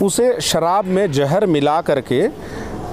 उसे शराब में जहर मिला करके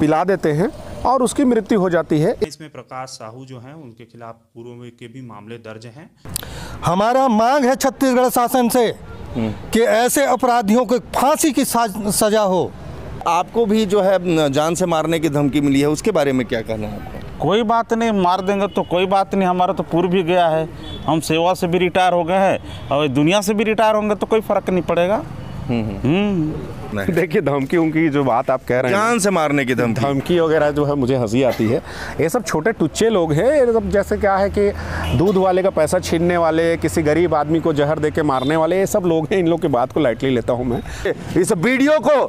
पिला देते हैं और उसकी मृत्यु हो जाती है। इसमें प्रकाश साहू जो हैं उनके खिलाफ पूर्व में के भी मामले दर्ज हैं। हमारा मांग है छत्तीसगढ़ शासन से कि ऐसे अपराधियों को फांसी की सजा हो। आपको भी जो है जान से मारने की धमकी मिली है, उसके बारे में क्या कहना है आपका? कोई बात नहीं, मार देंगे तो कोई बात नहीं, हमारा तो पूर्व भी गया है, हम सेवा से भी रिटायर हो गए हैं और दुनिया से भी रिटायर होंगे तो कोई फर्क नहीं पड़ेगा। देखिए धमकी उनकी जो बात आप कह रहे हैं, जान से मारने की धमकी वगैरह जो है मुझे हंसी आती है। ये सब छोटे टुच्चे लोग हैं। ये सब जैसे क्या है कि दूध वाले का पैसा छीनने वाले, किसी गरीब आदमी को जहर दे के मारने वाले, ये सब लोग हैं। इन लोग की बात को लाइटली लेता हूँ मैं। इस वीडियो को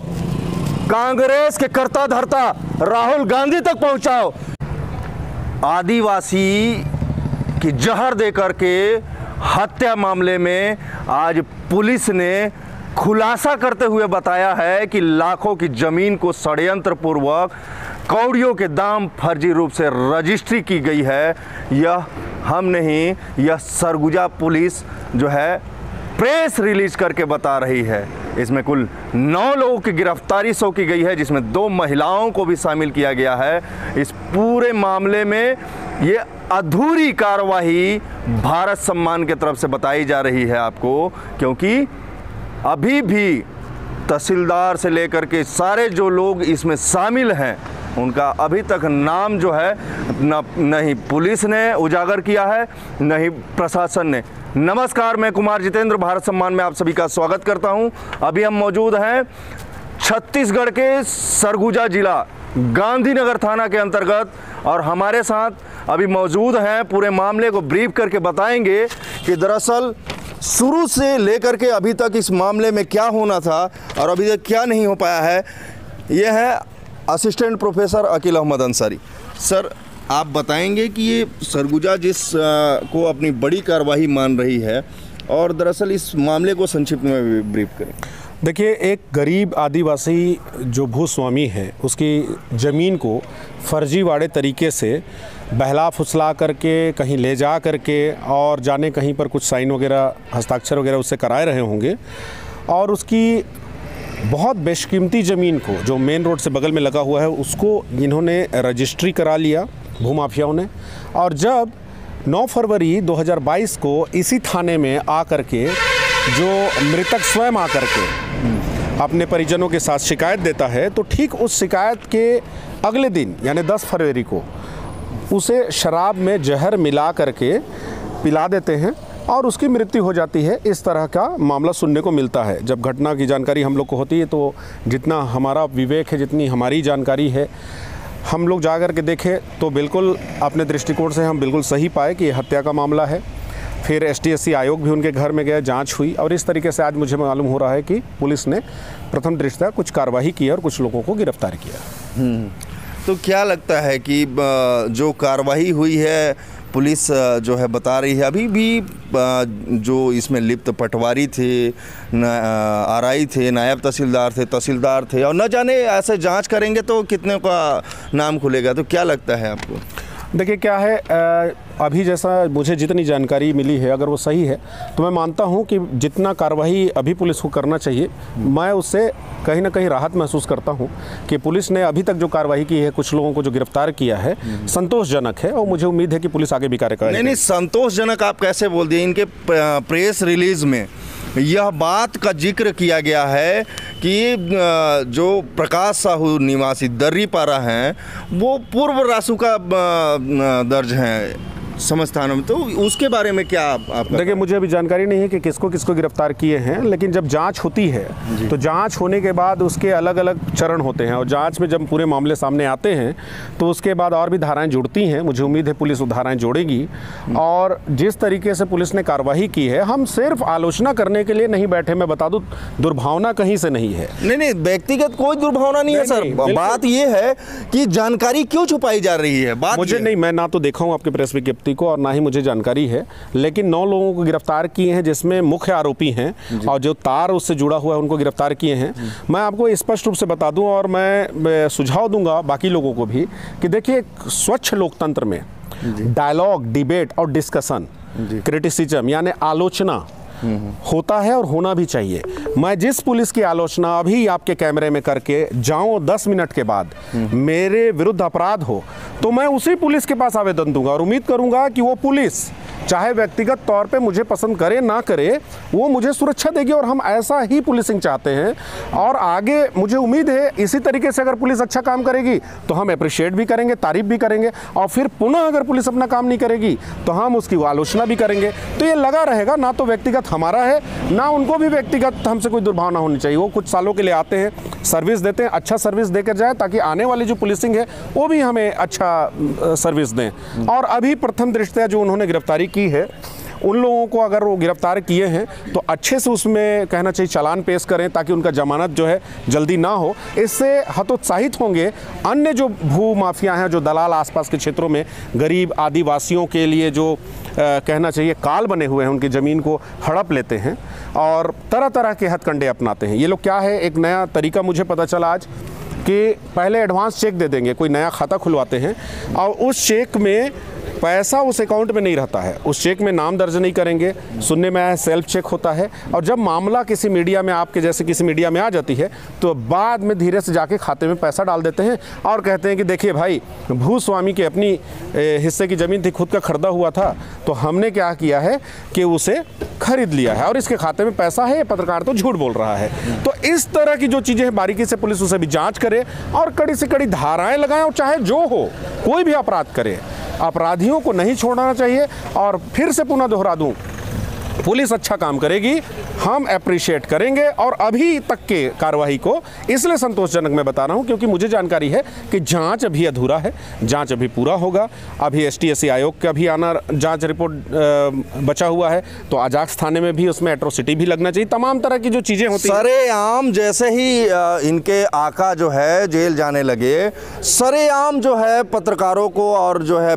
कांग्रेस के करता धरता राहुल गांधी तक पहुंचाओ। आदिवासी की जहर दे करके हत्या मामले में आज पुलिस ने खुलासा करते हुए बताया है कि लाखों की जमीन को षड्यंत्र पूर्वक कौड़ियों के दाम फर्जी रूप से रजिस्ट्री की गई है। यह हम नहीं, यह सरगुजा पुलिस जो है प्रेस रिलीज करके बता रही है। इसमें कुल 9 लोगों की गिरफ्तारी सौ की गई है, जिसमें 2 महिलाओं को भी शामिल किया गया है। इस पूरे मामले में ये अधूरी कार्रवाई भारत सम्मान की तरफ से बताई जा रही है आपको, क्योंकि अभी भी तहसीलदार से लेकर के सारे जो लोग इसमें शामिल हैं उनका अभी तक नाम जो है न ही पुलिस ने उजागर किया है, न ही प्रशासन ने। नमस्कार, मैं कुमार जितेंद्र भारत सम्मान में आप सभी का स्वागत करता हूं। अभी हम मौजूद हैं छत्तीसगढ़ के सरगुजा जिला गांधीनगर थाना के अंतर्गत, और हमारे साथ अभी मौजूद हैं, पूरे मामले को ब्रीफ करके बताएंगे कि दरअसल शुरू से लेकर के अभी तक इस मामले में क्या होना था और अभी तक क्या नहीं हो पाया है। ये है assistant professor Akeel Ahmad Ansari. Sir, आप बताएंगे कि ये सरगुजा जिस को अपनी बड़ी कार्रवाई मान रही है, और दरअसल इस मामले को संक्षिप्त में ब्रीफ करें। देखिए, एक गरीब आदिवासी जो भूस्वामी है उसकी ज़मीन को फर्जीवाड़े तरीके से बहला फुसला करके कहीं ले जा करके और जाने कहीं पर कुछ साइन वगैरह, हस्ताक्षर वगैरह उससे कराए रहे होंगे, और उसकी बहुत बेशकीमती ज़मीन को जो मेन रोड से बगल में लगा हुआ है उसको इन्होंने रजिस्ट्री करा लिया भूमाफियाओं ने। और जब 9 फरवरी 2022 को इसी थाने में आकर के जो मृतक स्वयं आकर के अपने परिजनों के साथ शिकायत देता है, तो ठीक उस शिकायत के अगले दिन यानी 10 फरवरी को उसे शराब में जहर मिला करके पिला देते हैं और उसकी मृत्यु हो जाती है। इस तरह का मामला सुनने को मिलता है। जब घटना की जानकारी हम लोग को होती है तो जितना हमारा विवेक है, जितनी हमारी जानकारी है, हम लोग जा कर के देखें तो बिल्कुल अपने दृष्टिकोण से हम बिल्कुल सही पाए कि ये हत्या का मामला है। फिर STSC आयोग भी उनके घर में गया, जांच हुई, और इस तरीके से आज मुझे मालूम हो रहा है कि पुलिस ने प्रथम दृष्टया कुछ कार्रवाई की और कुछ लोगों को गिरफ्तार किया। तो क्या लगता है कि जो कार्रवाई हुई है, पुलिस जो है बता रही है अभी भी जो इसमें लिप्त पटवारी थे, RI थे, नायब तहसीलदार थे, और न जाने ऐसे जांच करेंगे तो कितने का नाम खुलेगा। तो क्या लगता है आपको? देखिए क्या है, अभी जैसा मुझे जितनी जानकारी मिली है, अगर वो सही है तो मैं मानता हूँ कि जितना कार्रवाई अभी पुलिस को करना चाहिए, मैं उससे कहीं ना कहीं राहत महसूस करता हूँ कि पुलिस ने अभी तक जो कार्रवाई की है, कुछ लोगों को जो गिरफ्तार किया है, संतोषजनक है, और मुझे उम्मीद है कि पुलिस आगे भी कार्य करेगी। नहीं, संतोषजनक आप कैसे बोल दिए? इनके प्रेस रिलीज में यह बात का जिक्र किया गया है कि जो प्रकाश साहू निवासी दर्रीपारा हैं वो पूर्व रासुका दर्ज हैं समझ थानों में, तो उसके बारे में क्या आप देखिए, मुझे अभी जानकारी नहीं है कि किसको किसको गिरफ्तार किए हैं, लेकिन जब जांच होती है तो जांच होने के बाद उसके अलग अलग चरण होते हैं, और जांच में जब पूरे मामले सामने आते हैं तो उसके बाद और भी धाराएं जुड़ती हैं। मुझे उम्मीद है पुलिस वो धाराएं जोड़ेगी, और जिस तरीके से पुलिस ने कार्रवाई की है, हम सिर्फ आलोचना करने के लिए नहीं बैठे। मैं बता दूं, दुर्भावना कहीं से नहीं है। नहीं, व्यक्तिगत कोई दुर्भावना नहीं है सर। बात यह है कि जानकारी क्यों छुपाई जा रही है। बात मुझे नहीं, मैं ना तो देखा हूँ आपके प्रेस विज्ञप्ति को और ना ही मुझे जानकारी है, लेकिन 9 लोगों को गिरफ्तार किए हैं, जिसमें मुख्य आरोपी हैं और जो तार उससे जुड़ा हुआ है उनको गिरफ्तार किए हैं। मैं आपको स्पष्ट रूप से बता दूं, और मैं सुझाव दूंगा बाकी लोगों को भी कि देखिए, स्वच्छ लोकतंत्र में डायलॉग, डिबेट और डिस्कशन, क्रिटिसिज्म यानी आलोचना होता है और होना भी चाहिए। मैं जिस पुलिस की आलोचना अभी आपके कैमरे में करके जाऊं 10 मिनट के बाद मेरे विरुद्ध अपराध हो तो मैं उसी पुलिस के पास आवेदन दूंगा और उम्मीद करूंगा कि वो पुलिस चाहे व्यक्तिगत तौर पे मुझे पसंद करे ना करे, वो मुझे सुरक्षा देगी और हम ऐसा ही पुलिसिंग चाहते हैं। और आगे मुझे उम्मीद है इसी तरीके से अगर पुलिस अच्छा काम करेगी तो हम अप्रिशिएट भी करेंगे, तारीफ भी करेंगे, और फिर पुनः अगर पुलिस अपना काम नहीं करेगी तो हम उसकी आलोचना भी करेंगे। तो ये लगा रहेगा, ना तो व्यक्तिगत हमारा है ना उनको भी व्यक्तिगत हमसे कोई दुर्भावना होनी चाहिए। वो कुछ सालों के लिए आते हैं, सर्विस देते हैं, अच्छा सर्विस देकर जाए ताकि आने वाली जो पुलिसिंग है वो भी हमें अच्छा सर्विस दें। और अभी प्रथम दृष्टया जो उन्होंने गिरफ्तारी की है, उन लोगों को अगर वो गिरफ्तार किए हैं तो अच्छे से उसमें कहना चाहिए चालान पेश करें ताकि उनका जमानत जो है जल्दी ना हो। इससे हतोत्साहित होंगे अन्य जो भू माफिया हैं, जो दलाल आसपास के क्षेत्रों में गरीब आदिवासियों के लिए जो कहना चाहिए काल बने हुए हैं, उनकी ज़मीन को हड़प लेते हैं और तरह तरह के हथकंडे अपनाते हैं। ये लोग क्या है, एक नया तरीका मुझे पता चला आज कि पहले एडवांस चेक दे देंगे, कोई नया खाता खुलवाते हैं और उस चेक में पैसा उस अकाउंट में नहीं रहता है, उस चेक में नाम दर्ज नहीं करेंगे, सुनने में आया सेल्फ चेक होता है। और जब मामला किसी मीडिया में, आपके जैसे किसी मीडिया में आ जाती है तो बाद में धीरे से जाके खाते में पैसा डाल देते हैं और कहते हैं कि देखिए भाई, भूस्वामी की अपनी हिस्से की ज़मीन थी, खुद का खरीदा हुआ था, तो हमने क्या किया है कि उसे खरीद लिया है और इसके खाते में पैसा है, ये पत्रकार तो झूठ बोल रहा है। तो इस तरह की जो चीज़ें हैं बारीकी से पुलिस उसे भी जाँच करे और कड़ी से कड़ी धाराएँ लगाएं, और चाहे जो हो, कोई भी अपराध करे, अपराधियों को नहीं छोड़ना चाहिए। और फिर से पुनः दोहरा दूं, पुलिस अच्छा काम करेगी, हम अप्रिशिएट करेंगे। और अभी तक के कार्रवाई को इसलिए संतोषजनक मैं बता रहा हूं क्योंकि मुझे जानकारी है कि जांच अभी अधूरा है, जांच अभी पूरा होगा। अभी STSC आयोग का भी आना, जांच रिपोर्ट बचा हुआ है, तो अजाक्स थाने में भी उसमें एट्रोसिटी भी लगना चाहिए। तमाम तरह की जो चीज़ें होती हैं, सरेआम जैसे ही इनके आका जो है जेल जाने लगे, सरेआम जो है पत्रकारों को और जो है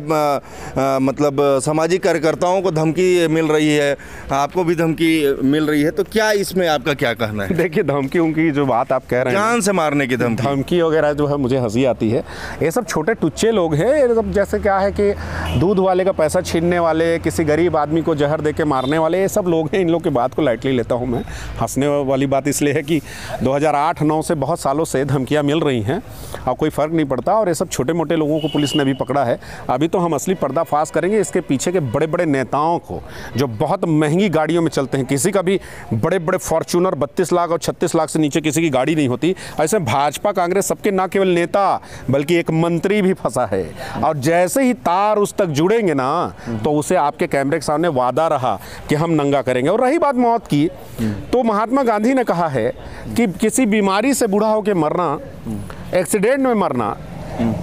मतलब सामाजिक कार्यकर्ताओं को धमकी मिल रही है, आपको भी धमकी मिल रही है, तो क्या इसमें आपका क्या कहना है? देखिए, धमकी उनकी जो बात आप कह रहे हैं, जान से मारने की धमकी वगैरह जो है, मुझे हंसी आती है। ये सब छोटे टुच्चे लोग हैं। ये सब जैसे क्या है कि दूध वाले का पैसा छीनने वाले, किसी गरीब आदमी को जहर दे के मारने वाले, ये सब लोग हैं। इन लोग की बात को लाइटली लेता हूँ मैं। हंसने वाली बात इसलिए है कि 2008-9 से बहुत सालों से धमकियाँ मिल रही हैं और कोई फ़र्क नहीं पड़ता, और ये सब छोटे मोटे लोगों को पुलिस ने भी पकड़ा है। अभी तो हम असली पर्दाफाश करेंगे इसके पीछे के बड़े बड़े नेताओं को, जो बहुत महंगी गाड़ियों में चलते हैं। किसी का भी बड़े बड़े फॉर्च्यूनर 32 लाख और 36 लाख से नीचे किसी की गाड़ी नहीं होती। ऐसे भाजपा कांग्रेस सबके ना केवल नेता बल्कि एक मंत्री भी फंसा है, और जैसे ही तार उस तक जुड़ेंगे ना तो उसे आपके कैमरे के सामने वादा रहा कि हम नंगा करेंगे। और रही बात मौत की, तो महात्मा गांधी ने कहा है कि किसी बीमारी से बूढ़ा होकर मरना, एक्सीडेंट में मरना,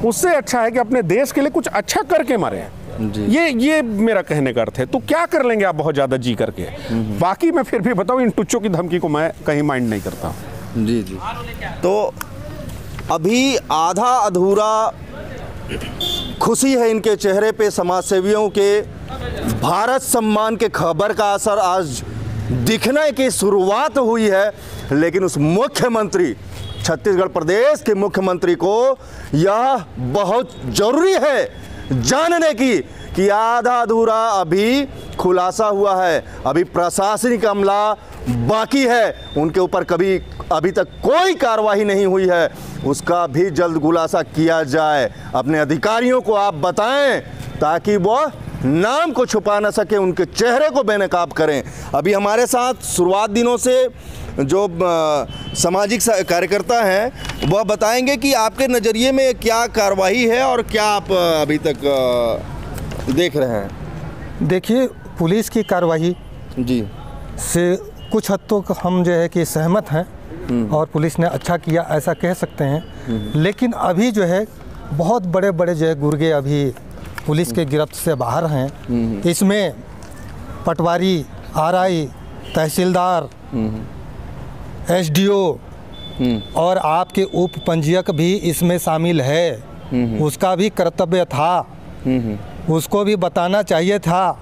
उससे अच्छा है कि अपने देश के लिए कुछ अच्छा करके मरें। ये मेरा कहने का अर्थ है। तो क्या कर लेंगे आप बहुत ज़्यादा जी करके? बाकी मैं फिर भी बताऊं, इन टुच्चों की धमकी को मैं कहीं माइंड नहीं करता। जी। तो अभी आधा अधूरा खुशी है इनके चेहरे पे, समाजसेवियों के भारत सम्मान के खबर का असर आज दिखने की शुरुआत हुई है। लेकिन उस मुख्यमंत्री, छत्तीसगढ़ प्रदेश के मुख्यमंत्री को यह बहुत जरूरी है जानने की कि आधा अधूरा अभी खुलासा हुआ है, अभी प्रशासनिक अमला बाकी है, उनके ऊपर कभी अभी तक कोई कार्रवाई नहीं हुई है, उसका भी जल्द खुलासा किया जाए। अपने अधिकारियों को आप बताएं ताकि वह नाम को छुपा न सके, उनके चेहरे को बेनकाब करें। अभी हमारे साथ शुरुआत दिनों से जो सामाजिक कार्यकर्ता हैं वह बताएंगे कि आपके नज़रिए में क्या कार्रवाई है और क्या आप अभी तक देख रहे हैं। देखिए, पुलिस की कार्रवाई जी से कुछ हद तक हम जो है कि सहमत हैं और पुलिस ने अच्छा किया ऐसा कह सकते हैं। लेकिन अभी जो है बहुत बड़े बड़े जो है गुर्गे अभी पुलिस के गिरफ्त से बाहर हैं। इसमें पटवारी, RI, तहसीलदार, SDO और आपके उप पंजीयक भी इसमें शामिल है। उसका भी कर्तव्य था, उसको भी बताना चाहिए था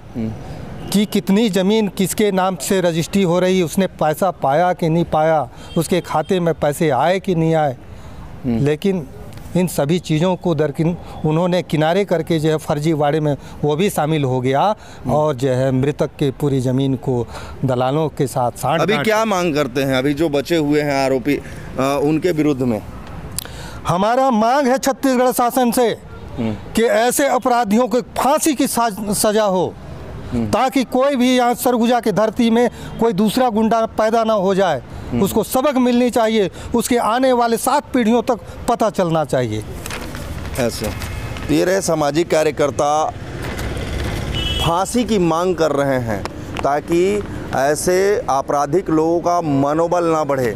कि कितनी ज़मीन किसके नाम से रजिस्ट्री हो रही, उसने पैसा पाया कि नहीं पाया, उसके खाते में पैसे आए कि नहीं आए। लेकिन इन सभी चीज़ों को दरकिन उन्होंने किनारे करके जो है फर्जीवाड़े में वो भी शामिल हो गया और जो है मृतक के पूरी ज़मीन को दलालों के साथ साठ अभी क्या मांग करते हैं अभी जो बचे हुए हैं आरोपी उनके विरुद्ध में? हमारा मांग है छत्तीसगढ़ शासन से कि ऐसे अपराधियों को फांसी की सज़ा हो, ताकि कोई भी यहाँ सरगुजा की धरती में कोई दूसरा गुंडा पैदा ना हो जाए। उसको सबक मिलनी चाहिए, उसके आने वाले 7 पीढ़ियों तक पता चलना चाहिए। ऐसे ये रहे सामाजिक कार्यकर्ता फांसी की मांग कर रहे हैं ताकि ऐसे आपराधिक लोगों का मनोबल ना बढ़े।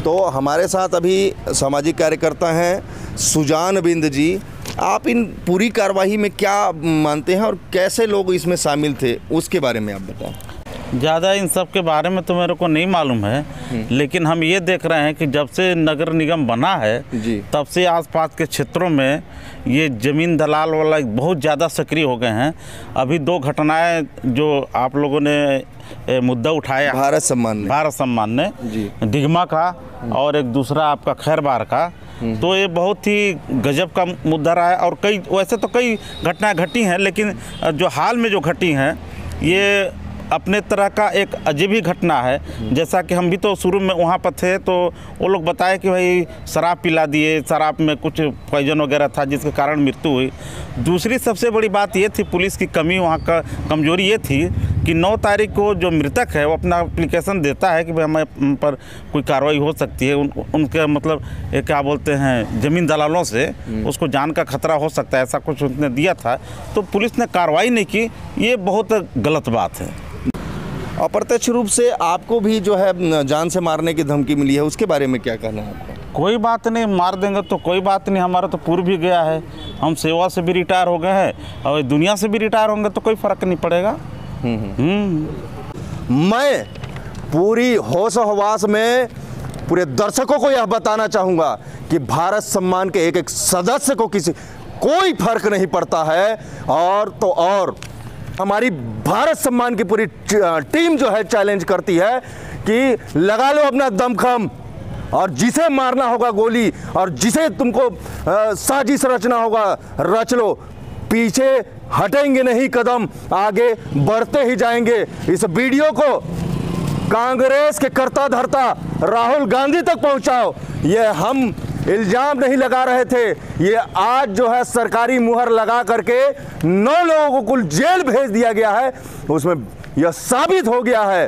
तो हमारे साथ अभी सामाजिक कार्यकर्ता हैं सुजान बिंद जी। आप इन पूरी कार्रवाई में क्या मानते हैं और कैसे लोग इसमें शामिल थे उसके बारे में आप बताएं। ज़्यादा इन सब के बारे में तो मेरे को नहीं मालूम है, लेकिन हम ये देख रहे हैं कि जब से नगर निगम बना है तब से आसपास के क्षेत्रों में ये ज़मीन दलाल वाला बहुत ज़्यादा सक्रिय हो गए हैं। अभी 2 घटनाएं जो आप लोगों ने मुद्दा उठाया भारत सम्मान ने डिगमा का और एक दूसरा आपका खैरबार का, तो ये बहुत ही गजब का मुद्दा रहा है। और कई वैसे तो कई घटनाएं घटी हैं, लेकिन जो हाल में जो घटी हैं ये अपने तरह का एक अजीब ही घटना है। जैसा कि हम भी तो शुरू में वहाँ पर थे तो वो लोग बताए कि भाई शराब पिला दिए, शराब में कुछ पॉइजन वगैरह था जिसके कारण मृत्यु हुई। दूसरी सबसे बड़ी बात ये थी पुलिस की कमी, वहाँ का कमजोरी ये थी कि 9 तारीख को जो मृतक है वो अपना एप्लीकेशन देता है कि भाई हमें पर कोई कार्रवाई हो सकती है। उनके मतलब क्या बोलते हैं ज़मीन दलालों से उसको जान का खतरा हो सकता है, ऐसा कुछ उसने दिया था। तो पुलिस ने कार्रवाई नहीं की, ये बहुत गलत बात है। अप्रत्यक्ष रूप से आपको भी जो है जान से मारने की धमकी मिली है, उसके बारे में क्या कहना है आपका? कोई बात नहीं, मार देंगे तो कोई बात नहीं, हमारा तो पूर्व भी गया है। हम सेवा से भी रिटायर हो गए हैं और दुनिया से भी रिटायर होंगे तो कोई फ़र्क नहीं पड़ेगा। मैं पूरी होश हवास में पूरे दर्शकों को यह बताना चाहूँगा कि भारत सम्मान के एक सदस्य को कोई फर्क नहीं पड़ता है। और तो और हमारी भारत सम्मान की पूरी टीम जो है चैलेंज करती है कि लगा लो अपना दमखम और जिसे मारना होगा गोली और जिसे तुमको साजिश रचना होगा रच लो, पीछे हटेंगे नहीं, कदम आगे बढ़ते ही जाएंगे। इस वीडियो को कांग्रेस के करता धरता राहुल गांधी तक पहुंचाओ। ये हम इल्जाम नहीं लगा रहे थे, ये आज जो है सरकारी मुहर लगा करके 9 लोगों को कुल जेल भेज दिया गया है। उसमें यह साबित हो गया है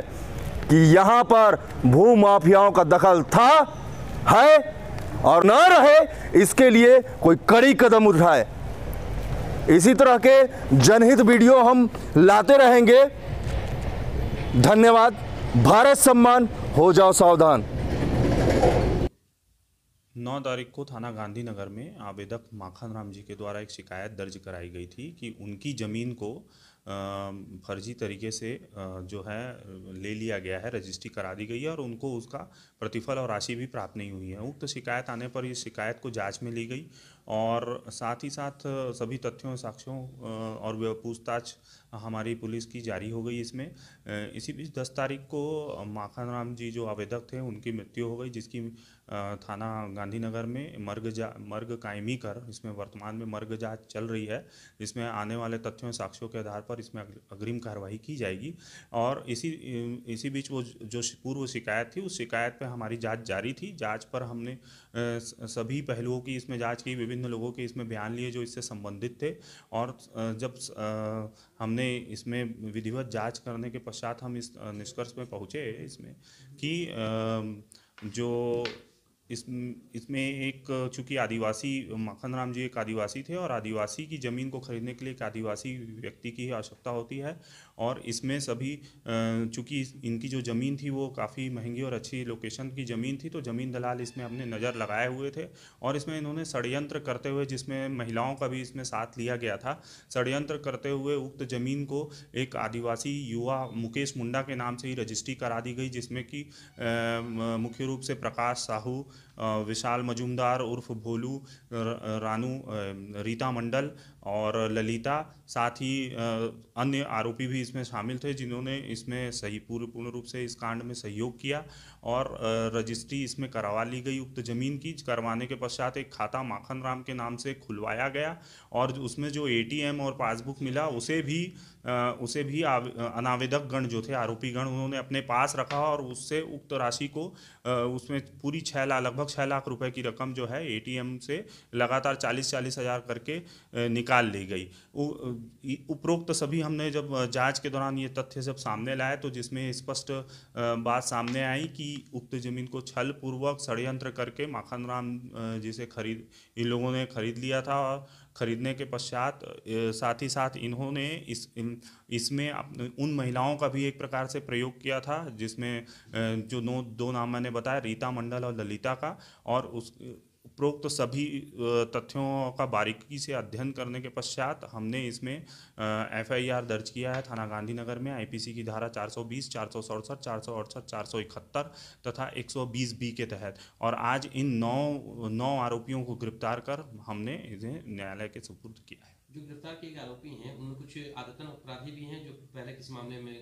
कि यहाँ पर भू माफियाओं का दखल था, है और न रहे, इसके लिए कोई कड़ी कदम उठाए। इसी तरह के जनहित वीडियो हम लाते रहेंगे। धन्यवाद। भारत सम्मान, हो जाओ सावधान। 9 तारीख को थाना गांधीनगर में आवेदक माखन राम जी के द्वारा एक शिकायत दर्ज कराई गई थी कि उनकी ज़मीन को फर्जी तरीके से जो है ले लिया गया है, रजिस्ट्री करा दी गई है और उनको उसका प्रतिफल और राशि भी प्राप्त नहीं हुई है। उक्त शिकायत आने पर इस शिकायत को जांच में ली गई और साथ ही साथ सभी तथ्यों साक्ष्यों और पूछताछ हमारी पुलिस की जारी हो गई। इसमें इसी बीच 10 तारीख को माखन राम जी जो आवेदक थे उनकी मृत्यु हो गई, जिसकी थाना गांधीनगर में मर्ग कायमी कर इसमें वर्तमान में मर्ग जांच चल रही है, जिसमें आने वाले तथ्यों साक्ष्यों के आधार पर इसमें अग्रिम कार्रवाई की जाएगी। और इसी बीच वो जो पूर्व शिकायत थी उस शिकायत पे हमारी जांच जारी थी। जांच पर हमने सभी पहलुओं की इसमें जांच की, विभिन्न लोगों के इसमें बयान लिए जो इससे संबंधित थे। और जब हमने इसमें विधिवत जांच करने के पश्चात हम इस निष्कर्ष में पहुँचे इसमें कि जो इसमें एक चूँकि आदिवासी माखन राम जी एक आदिवासी थे और आदिवासी की ज़मीन को खरीदने के लिए एक आदिवासी व्यक्ति की आवश्यकता होती है। और इसमें सभी चूँकि इनकी जो ज़मीन थी वो काफ़ी महंगी और अच्छी लोकेशन की ज़मीन थी, तो ज़मीन दलाल इसमें अपने नज़र लगाए हुए थे और इसमें इन्होंने षड्यंत्र करते हुए, जिसमें महिलाओं का भी इसमें साथ लिया गया था, षड्यंत्र करते हुए उक्त ज़मीन को एक आदिवासी युवा मुकेश मुंडा के नाम से ही रजिस्ट्री करा दी गई, जिसमें कि मुख्य रूप से प्रकाश साहू, विशाल मजूमदार उर्फ भोलू, रानू, रीता मंडल और ललिता, साथ ही अन्य आरोपी भी इसमें शामिल थे जिन्होंने इसमें पूर्ण रूप से इस कांड में सहयोग किया। और रजिस्ट्री इसमें करवा ली गई उक्त ज़मीन की। करवाने के पश्चात एक खाता माखन राम के नाम से खुलवाया गया और उसमें जो ATM और पासबुक मिला उसे भी अनावेदक गण जो थे, आरोपी गण, उन्होंने अपने पास रखा और उससे उक्त राशि को उसमें पूरी लगभग 6 लाख रुपए की रकम जो है ATM से लगातार 40-40 हज़ार करके निकाल ली गई। उपरोक्त सभी हमने जब जांच के दौरान ये तथ्य जब सामने लाए तो जिसमें स्पष्ट बात सामने आई कि उक्त ज़मीन को छल पूर्वक षड्यंत्र करके माखन राम जी से इन लोगों ने खरीद लिया था। और खरीदने के पश्चात साथ ही साथ इन्होंने इसमें उन महिलाओं का भी एक प्रकार से प्रयोग किया था, जिसमें जो दो नाम मैंने बताया, रीता मंडल और ललिता का। और उस उपरोक्त सभी तथ्यों का बारीकी से अध्ययन करने के पश्चात हमने इसमें FIR दर्ज किया है थाना गांधीनगर में IPC की धारा 420, 467, 468, 471 तथा 120B के तहत। और आज इन 9 आरोपियों को गिरफ्तार कर हमने इन्हें न्यायालय के सुपुर्द किया है। जो गिरफ्तार किए गए आरोपी हैं उनमें कुछ आदतन अपराधी भी हैं जो पहले किस मामले में?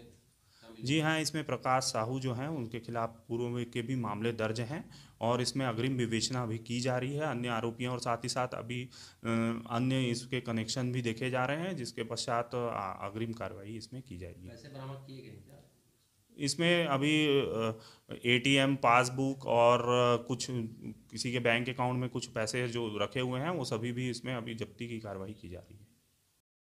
जी हाँ, इसमें प्रकाश साहू जो हैं उनके खिलाफ पूर्व में के भी मामले दर्ज हैं और इसमें अग्रिम विवेचना भी की जा रही है अन्य आरोपियों, और साथ ही साथ अभी अन्य इसके कनेक्शन भी देखे जा रहे हैं, जिसके पश्चात अग्रिम कार्रवाई इसमें की जाएगी। पैसे बरामद किए गए हैं? इसमें अभी ATM, पासबुक और कुछ किसी के बैंक अकाउंट में कुछ पैसे जो रखे हुए हैं वो सभी भी इसमें अभी जब्ती की कार्रवाई की जा रही है।